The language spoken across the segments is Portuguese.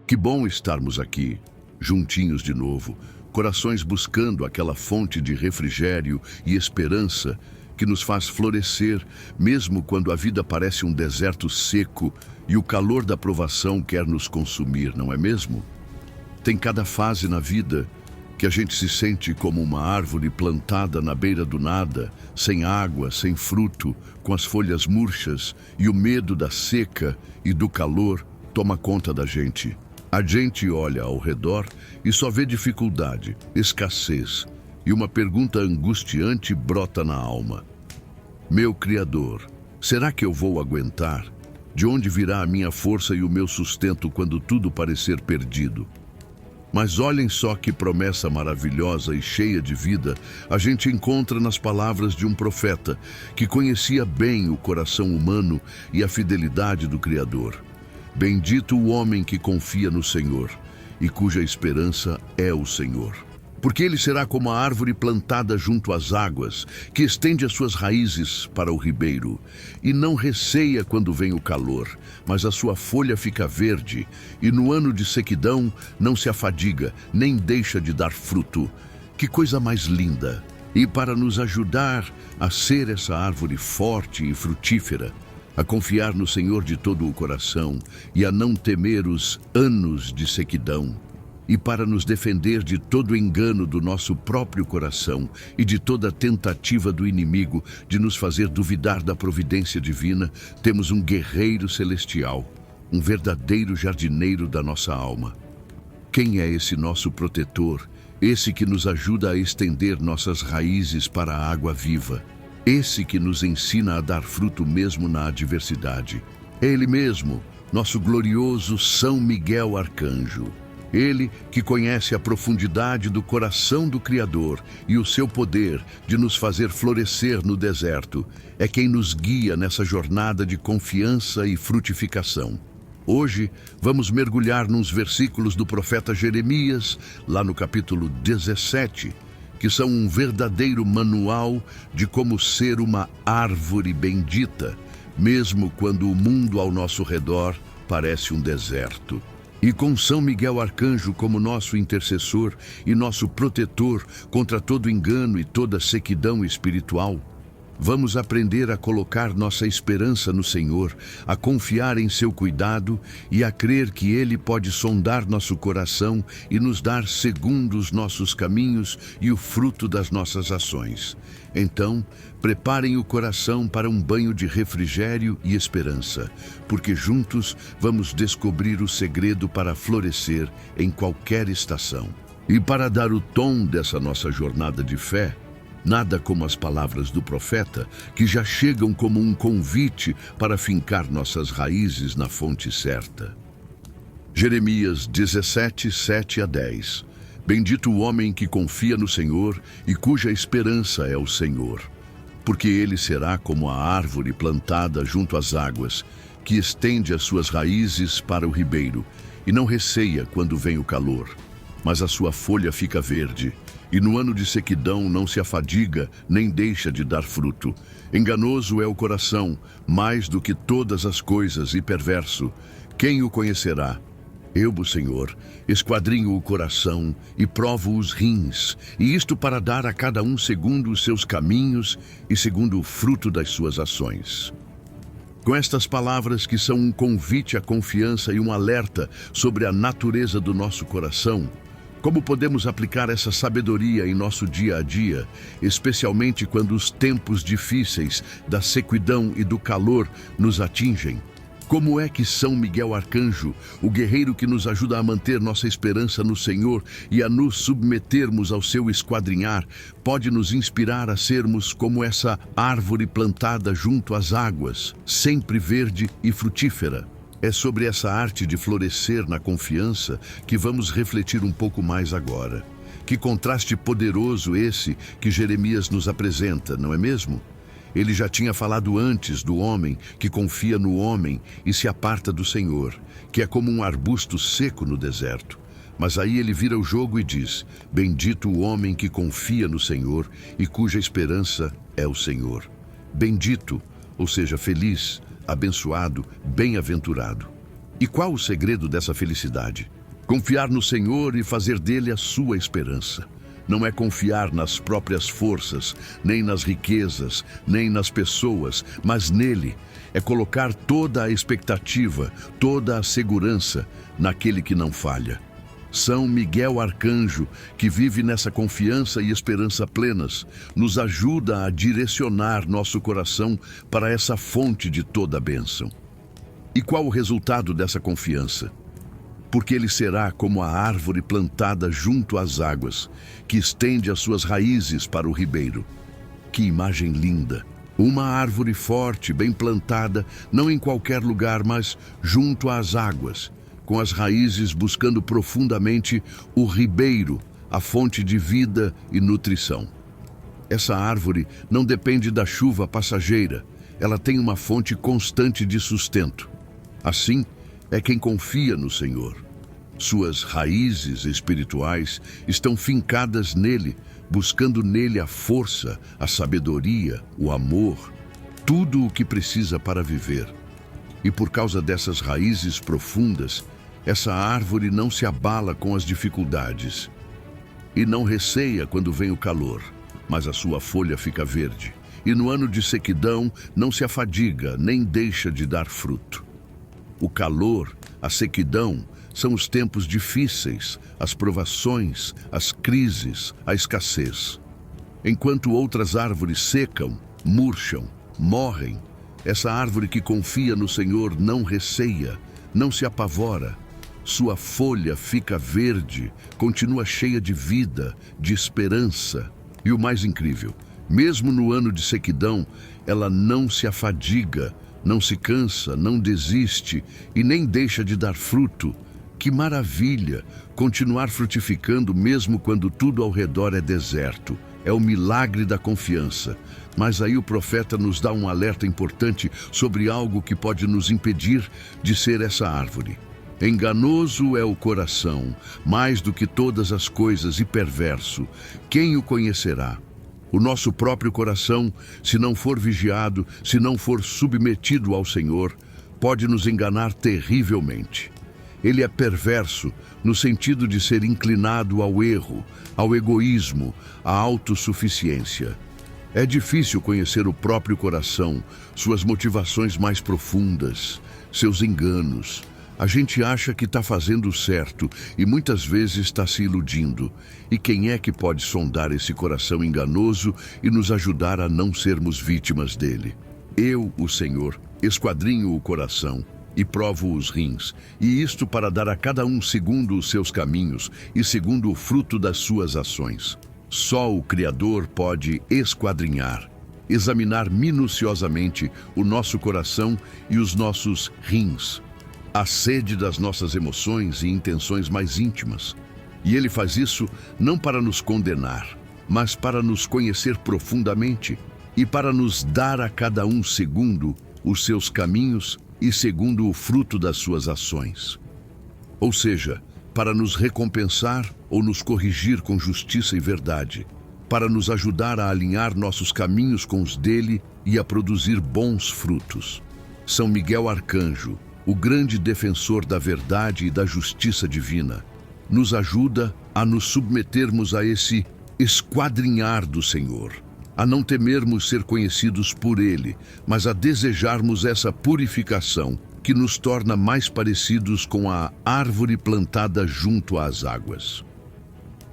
Que bom estarmos aqui, juntinhos de novo, corações buscando aquela fonte de refrigério e esperança que nos faz florescer, mesmo quando a vida parece um deserto seco e o calor da provação quer nos consumir, não é mesmo? Tem cada fase na vida que a gente se sente como uma árvore plantada na beira do nada, sem água, sem fruto, com as folhas murchas, e o medo da seca e do calor toma conta da gente. A gente olha ao redor e só vê dificuldade, escassez, e uma pergunta angustiante brota na alma. Meu Criador, será que eu vou aguentar? De onde virá a minha força e o meu sustento quando tudo parecer perdido? Mas olhem só que promessa maravilhosa e cheia de vida a gente encontra nas palavras de um profeta que conhecia bem o coração humano e a fidelidade do Criador. Bendito o homem que confia no Senhor e cuja esperança é o Senhor. Porque ele será como a árvore plantada junto às águas, que estende as suas raízes para o ribeiro, e não receia quando vem o calor, mas a sua folha fica verde, e no ano de sequidão não se afadiga, nem deixa de dar fruto. Que coisa mais linda! E para nos ajudar a ser essa árvore forte e frutífera, a confiar no Senhor de todo o coração e a não temer os anos de sequidão, e para nos defender de todo engano do nosso próprio coração e de toda tentativa do inimigo de nos fazer duvidar da providência divina, temos um guerreiro celestial, um verdadeiro jardineiro da nossa alma. Quem é esse nosso protetor, esse que nos ajuda a estender nossas raízes para a água viva, esse que nos ensina a dar fruto mesmo na adversidade? É Ele mesmo, nosso glorioso São Miguel Arcanjo. Ele que conhece a profundidade do coração do Criador e o seu poder de nos fazer florescer no deserto, é quem nos guia nessa jornada de confiança e frutificação. Hoje vamos mergulhar nos versículos do profeta Jeremias, lá no capítulo 17, que são um verdadeiro manual de como ser uma árvore bendita, mesmo quando o mundo ao nosso redor parece um deserto. E com São Miguel Arcanjo como nosso intercessor e nosso protetor contra todo engano e toda sequidão espiritual, vamos aprender a colocar nossa esperança no Senhor, a confiar em seu cuidado e a crer que Ele pode sondar nosso coração e nos dar segundo os nossos caminhos e o fruto das nossas ações. Então, preparem o coração para um banho de refrigério e esperança, porque juntos vamos descobrir o segredo para florescer em qualquer estação. E para dar o tom dessa nossa jornada de fé, nada como as palavras do profeta, que já chegam como um convite para fincar nossas raízes na fonte certa. Jeremias 17, 7 a 10. Bendito o homem que confia no Senhor e cuja esperança é o Senhor. Porque ele será como a árvore plantada junto às águas, que estende as suas raízes para o ribeiro, e não receia quando vem o calor, mas a sua folha fica verde, e no ano de sequidão não se afadiga, nem deixa de dar fruto. Enganoso é o coração, mais do que todas as coisas, e perverso. Quem o conhecerá? Eu, o Senhor, esquadrinho o coração e provo os rins, e isto para dar a cada um segundo os seus caminhos e segundo o fruto das suas ações. Com estas palavras, que são um convite à confiança e um alerta sobre a natureza do nosso coração, como podemos aplicar essa sabedoria em nosso dia a dia, especialmente quando os tempos difíceis da sequidão e do calor nos atingem? Como é que São Miguel Arcanjo, o guerreiro que nos ajuda a manter nossa esperança no Senhor e a nos submetermos ao seu esquadrinhar, pode nos inspirar a sermos como essa árvore plantada junto às águas, sempre verde e frutífera? É sobre essa arte de florescer na confiança que vamos refletir um pouco mais agora. Que contraste poderoso esse que Jeremias nos apresenta, não é mesmo? Ele já tinha falado antes do homem que confia no homem e se aparta do Senhor, que é como um arbusto seco no deserto. Mas aí ele vira o jogo e diz: bendito o homem que confia no Senhor e cuja esperança é o Senhor. Bendito, ou seja, feliz, abençoado, bem-aventurado. E qual o segredo dessa felicidade? Confiar no Senhor e fazer dele a sua esperança. Não é confiar nas próprias forças, nem nas riquezas, nem nas pessoas, mas nele. É colocar toda a expectativa, toda a segurança naquele que não falha. São Miguel Arcanjo, que vive nessa confiança e esperança plenas, nos ajuda a direcionar nosso coração para essa fonte de toda a bênção. E qual o resultado dessa confiança? Porque ele será como a árvore plantada junto às águas, que estende as suas raízes para o ribeiro. Que imagem linda! Uma árvore forte, bem plantada, não em qualquer lugar, mas junto às águas, com as raízes buscando profundamente o ribeiro, a fonte de vida e nutrição. Essa árvore não depende da chuva passageira, ela tem uma fonte constante de sustento. Assim, é quem confia no Senhor. Suas raízes espirituais estão fincadas nele, buscando nele a força, a sabedoria, o amor, tudo o que precisa para viver. E por causa dessas raízes profundas, essa árvore não se abala com as dificuldades e não receia quando vem o calor, mas a sua folha fica verde. E no ano de sequidão não se afadiga, nem deixa de dar fruto. O calor, a sequidão, são os tempos difíceis, as provações, as crises, a escassez. Enquanto outras árvores secam, murcham, morrem, essa árvore que confia no Senhor não receia, não se apavora. Sua folha fica verde, continua cheia de vida, de esperança. E o mais incrível, mesmo no ano de sequidão, ela não se afadiga, não se cansa, não desiste e nem deixa de dar fruto. Que maravilha! Continuar frutificando mesmo quando tudo ao redor é deserto. É o milagre da confiança. Mas aí o profeta nos dá um alerta importante sobre algo que pode nos impedir de ser essa árvore. Enganoso é o coração, mais do que todas as coisas, e perverso. Quem o conhecerá? O nosso próprio coração, se não for vigiado, se não for submetido ao Senhor, pode nos enganar terrivelmente. Ele é perverso no sentido de ser inclinado ao erro, ao egoísmo, à autossuficiência. É difícil conhecer o próprio coração, suas motivações mais profundas, seus enganos. A gente acha que está fazendo certo e muitas vezes está se iludindo. E quem é que pode sondar esse coração enganoso e nos ajudar a não sermos vítimas dele? Eu, o Senhor, esquadrinho o coração e provo os rins, e isto para dar a cada um segundo os seus caminhos e segundo o fruto das suas ações. Só o Criador pode esquadrinhar, examinar minuciosamente o nosso coração e os nossos rins, a sede das nossas emoções e intenções mais íntimas. E Ele faz isso não para nos condenar, mas para nos conhecer profundamente e para nos dar a cada um segundo os seus caminhos e segundo o fruto das suas ações. Ou seja, para nos recompensar ou nos corrigir com justiça e verdade, para nos ajudar a alinhar nossos caminhos com os dele e a produzir bons frutos. São Miguel Arcanjo, o grande defensor da verdade e da justiça divina, nos ajuda a nos submetermos a esse esquadrinhar do Senhor, a não temermos ser conhecidos por Ele, mas a desejarmos essa purificação que nos torna mais parecidos com a árvore plantada junto às águas.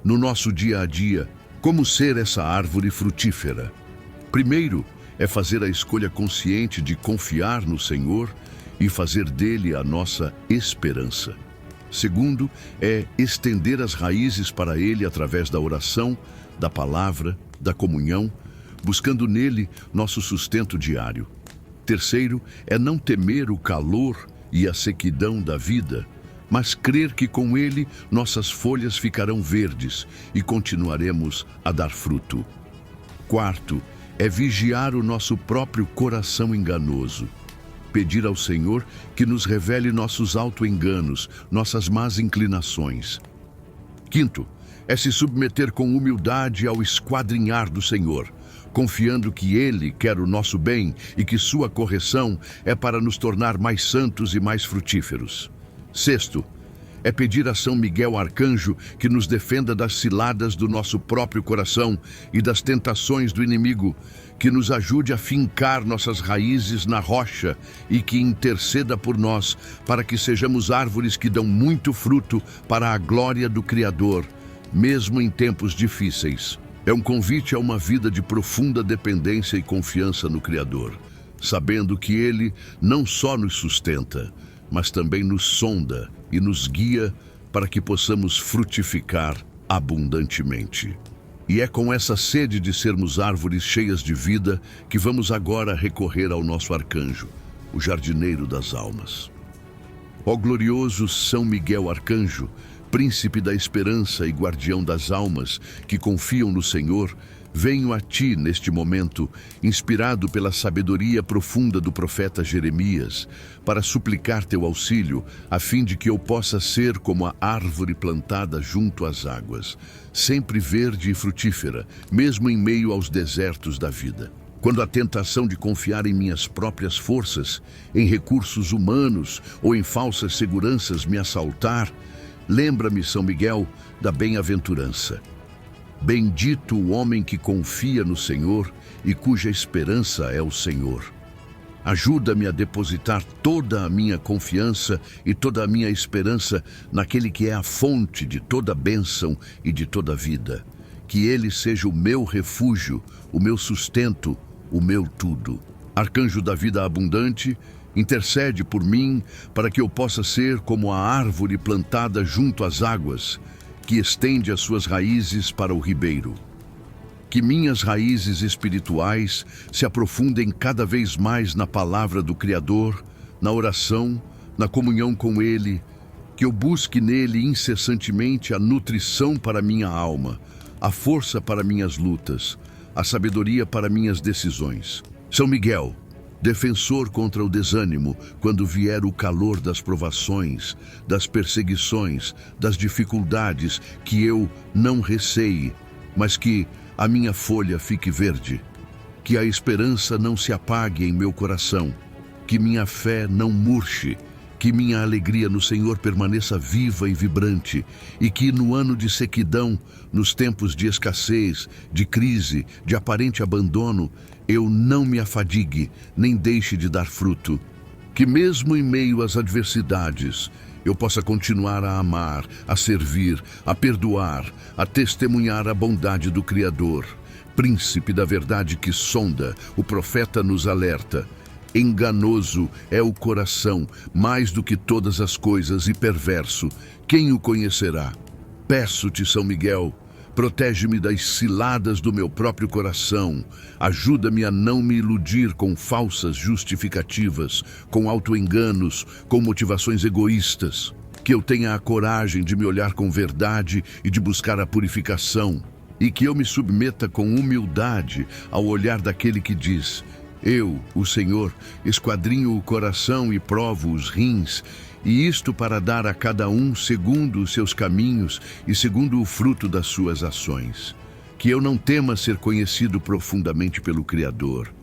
No nosso dia a dia, como ser essa árvore frutífera? Primeiro, é fazer a escolha consciente de confiar no Senhor e fazer dele a nossa esperança. Segundo, é estender as raízes para ele através da oração, da palavra, da comunhão, buscando nele nosso sustento diário. Terceiro, é não temer o calor e a sequidão da vida, mas crer que com ele nossas folhas ficarão verdes e continuaremos a dar fruto. Quarto, é vigiar o nosso próprio coração enganoso. Pedir ao Senhor que nos revele nossos auto-enganos, nossas más inclinações. Quinto, é se submeter com humildade ao esquadrinhar do Senhor, confiando que Ele quer o nosso bem e que sua correção é para nos tornar mais santos e mais frutíferos. Sexto, é pedir a São Miguel Arcanjo que nos defenda das ciladas do nosso próprio coração e das tentações do inimigo, que nos ajude a fincar nossas raízes na rocha e que interceda por nós para que sejamos árvores que dão muito fruto para a glória do Criador, mesmo em tempos difíceis. É um convite a uma vida de profunda dependência e confiança no Criador, sabendo que Ele não só nos sustenta, mas também nos sonda e nos guia para que possamos frutificar abundantemente. E é com essa sede de sermos árvores cheias de vida que vamos agora recorrer ao nosso arcanjo, o jardineiro das almas. Ó glorioso São Miguel Arcanjo, príncipe da esperança e guardião das almas que confiam no Senhor, venho a ti neste momento, inspirado pela sabedoria profunda do profeta Jeremias, para suplicar teu auxílio, a fim de que eu possa ser como a árvore plantada junto às águas, sempre verde e frutífera, mesmo em meio aos desertos da vida. Quando a tentação de confiar em minhas próprias forças, em recursos humanos ou em falsas seguranças me assaltar, lembra-me, São Miguel, da bem-aventurança. Bendito o homem que confia no Senhor e cuja esperança é o Senhor. Ajuda-me a depositar toda a minha confiança e toda a minha esperança naquele que é a fonte de toda bênção e de toda vida. Que ele seja o meu refúgio, o meu sustento, o meu tudo. Arcanjo da vida abundante, intercede por mim para que eu possa ser como a árvore plantada junto às águas, que estende as suas raízes para o ribeiro. Que minhas raízes espirituais se aprofundem cada vez mais na palavra do Criador, na oração, na comunhão com Ele, que eu busque nele incessantemente a nutrição para minha alma, a força para minhas lutas, a sabedoria para minhas decisões. São Miguel, defensor contra o desânimo, quando vier o calor das provações, das perseguições, das dificuldades, que eu não receie, mas que a minha folha fique verde, que a esperança não se apague em meu coração, que minha fé não murche, que minha alegria no Senhor permaneça viva e vibrante, e que no ano de sequidão, nos tempos de escassez, de crise, de aparente abandono, eu não me afadigue, nem deixe de dar fruto. Que mesmo em meio às adversidades, eu possa continuar a amar, a servir, a perdoar, a testemunhar a bondade do Criador. Príncipe da verdade que sonda, o profeta nos alerta. Enganoso é o coração, mais do que todas as coisas, e perverso. Quem o conhecerá? Peço-te, São Miguel, protege-me das ciladas do meu próprio coração. Ajuda-me a não me iludir com falsas justificativas, com autoenganos, com motivações egoístas. Que eu tenha a coragem de me olhar com verdade e de buscar a purificação. E que eu me submeta com humildade ao olhar daquele que diz: eu, o Senhor, esquadrinho o coração e provo os rins, e isto para dar a cada um segundo os seus caminhos e segundo o fruto das suas ações. Que eu não tema ser conhecido profundamente pelo Criador,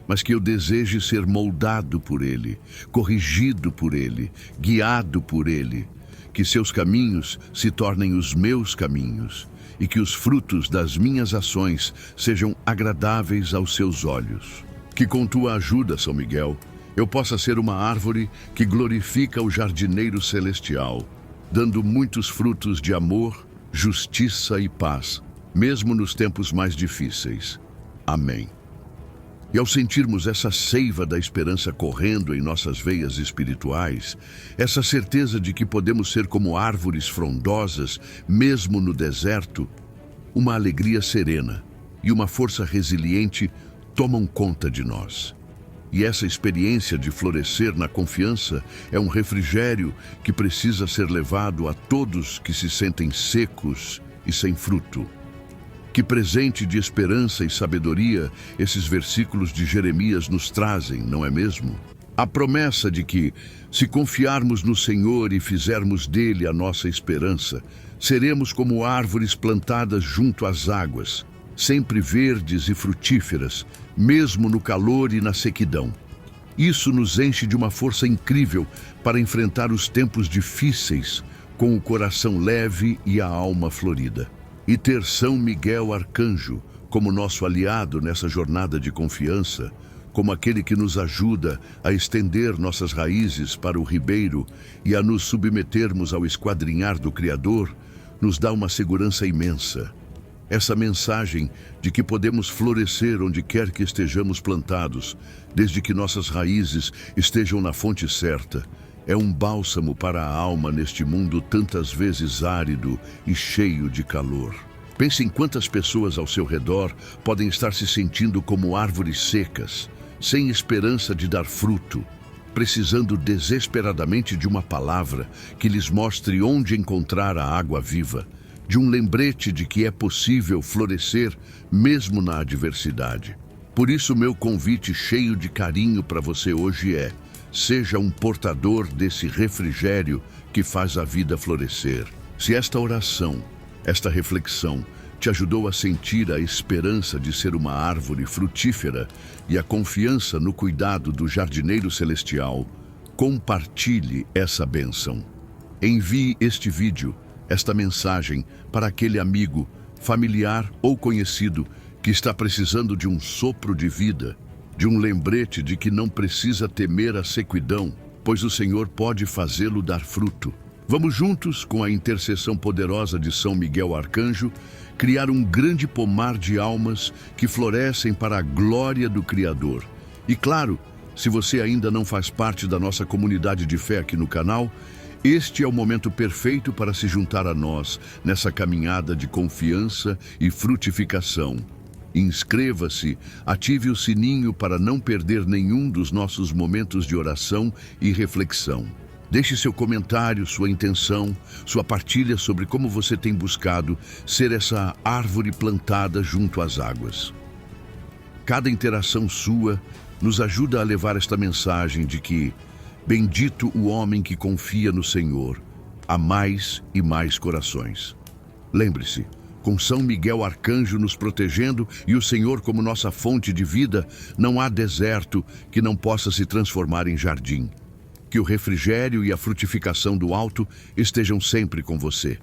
mas que eu deseje ser moldado por Ele, corrigido por Ele, guiado por Ele. Que seus caminhos se tornem os meus caminhos, e que os frutos das minhas ações sejam agradáveis aos seus olhos. Que com tua ajuda, São Miguel, eu possa ser uma árvore que glorifica o jardineiro celestial, dando muitos frutos de amor, justiça e paz, mesmo nos tempos mais difíceis. Amém. E ao sentirmos essa seiva da esperança correndo em nossas veias espirituais, essa certeza de que podemos ser como árvores frondosas, mesmo no deserto, uma alegria serena e uma força resiliente tomam conta de nós. E essa experiência de florescer na confiança é um refrigério que precisa ser levado a todos que se sentem secos e sem fruto. Que presente de esperança e sabedoria esses versículos de Jeremias nos trazem, não é mesmo? A promessa de que, se confiarmos no Senhor e fizermos dele a nossa esperança, seremos como árvores plantadas junto às águas, sempre verdes e frutíferas, mesmo no calor e na sequidão. Isso nos enche de uma força incrível para enfrentar os tempos difíceis com o coração leve e a alma florida. E ter São Miguel Arcanjo como nosso aliado nessa jornada de confiança, como aquele que nos ajuda a estender nossas raízes para o ribeiro e a nos submetermos ao esquadrinhar do Criador, nos dá uma segurança imensa. Essa mensagem de que podemos florescer onde quer que estejamos plantados, desde que nossas raízes estejam na fonte certa, é um bálsamo para a alma neste mundo tantas vezes árido e cheio de calor. Pense em quantas pessoas ao seu redor podem estar se sentindo como árvores secas, sem esperança de dar fruto, precisando desesperadamente de uma palavra que lhes mostre onde encontrar a água viva, de um lembrete de que é possível florescer mesmo na adversidade. Por isso, meu convite cheio de carinho para você hoje é: seja um portador desse refrigério que faz a vida florescer. Se esta oração, esta reflexão, te ajudou a sentir a esperança de ser uma árvore frutífera e a confiança no cuidado do jardineiro celestial, compartilhe essa bênção. Envie este vídeo, esta mensagem, para aquele amigo, familiar ou conhecido que está precisando de um sopro de vida, de um lembrete de que não precisa temer a sequidão, pois o Senhor pode fazê-lo dar fruto. Vamos juntos, com a intercessão poderosa de São Miguel Arcanjo, criar um grande pomar de almas que florescem para a glória do Criador. E claro, se você ainda não faz parte da nossa comunidade de fé aqui no canal, este é o momento perfeito para se juntar a nós nessa caminhada de confiança e frutificação. Inscreva-se, ative o sininho para não perder nenhum dos nossos momentos de oração e reflexão. Deixe seu comentário, sua intenção, sua partilha sobre como você tem buscado ser essa árvore plantada junto às águas. Cada interação sua nos ajuda a levar esta mensagem de que bendito o homem que confia no Senhor, há mais e mais corações. Lembre-se, com São Miguel Arcanjo nos protegendo e o Senhor como nossa fonte de vida, não há deserto que não possa se transformar em jardim. Que o refrigério e a frutificação do alto estejam sempre com você.